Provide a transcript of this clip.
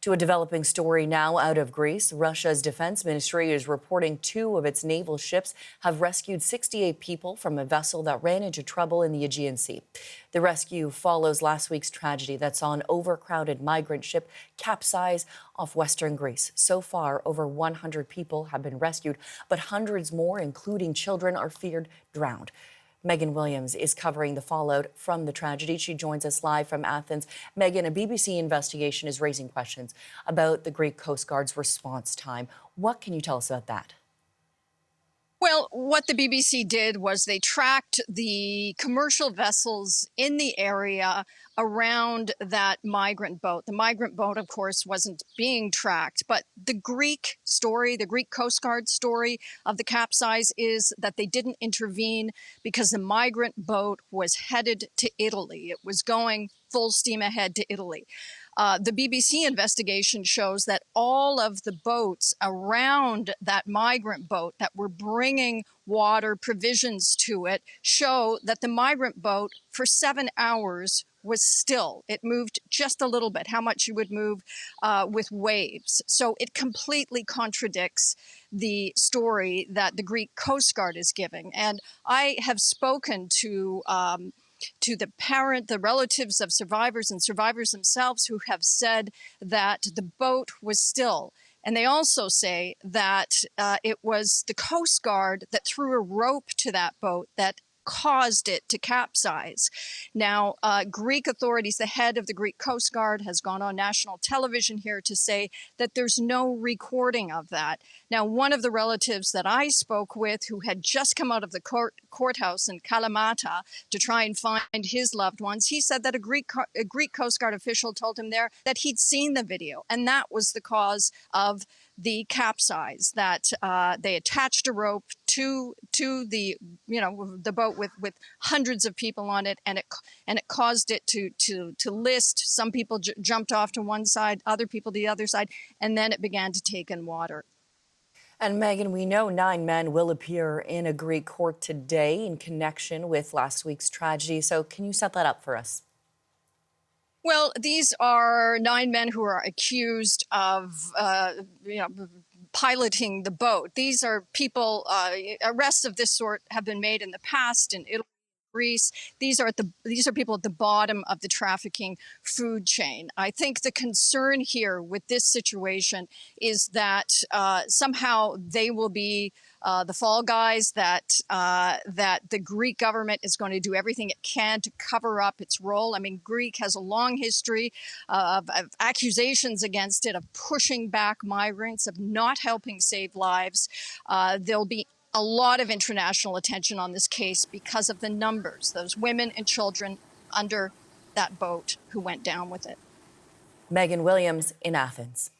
To a developing story now out of Greece. Russia's defense ministry is reporting 2 of its naval ships have rescued 68 people from a vessel that ran into trouble in the Aegean Sea. The rescue follows last week's tragedy that saw an overcrowded migrant ship capsize off western Greece. So far, over 100 people have been rescued, but hundreds more, including children, are feared drowned. Megan Williams is covering the fallout from the tragedy. She joins us live from Athens. Megan, a BBC investigation is raising questions about the Greek Coast Guard's response time. What can you tell us about that? Well, what the BBC did was they tracked the commercial vessels in the area around that migrant boat. The migrant boat, of course, wasn't being tracked, but the Greek story, the Greek Coast Guard story of the capsize is that they didn't intervene because the migrant boat was headed to Italy. It was going full steam ahead to Italy. The BBC investigation shows that all of the boats around that migrant boat that were bringing water, provisions to it, show that the migrant boat for 7 hours was still. It moved just a little bit, how much you would move with waves. So it completely contradicts the story that the Greek Coast Guard is giving. And I have spoken to the relatives of survivors and survivors themselves who have said that the boat was still. And they also say that it was the Coast Guard that threw a rope to that boat that caused it to capsize. Now, Greek authorities, the head of the Greek Coast Guard has gone on national television here to say that there's no recording of that. Now, one of the relatives that I spoke with who had just come out of the courthouse in Kalamata to try and find his loved ones, he said that a Greek Coast Guard official told him there that he'd seen the video, and that was the cause of the capsize, that they attached a rope to the the boat with hundreds of people on it, and it caused it to list. Some people jumped off to one side, other people the other side, and then it began to take in water. And Megan, we know 9 men will appear in a Greek court today in connection with last week's tragedy. So can you set that up for us? Well, these are 9 men who are accused of, piloting the boat. These are people, arrests of this sort have been made in the past in Italy, Greece. These are people at the bottom of the trafficking food chain. I think the concern here with this situation is that somehow they will be the fall guys, that the Greek government is going to do everything it can to cover up its role. I mean, Greek has a long history of accusations against it, of pushing back migrants, of not helping save lives. There'll be a lot of international attention on this case because of the numbers, those women and children under that boat who went down with it. Megan Williams in Athens.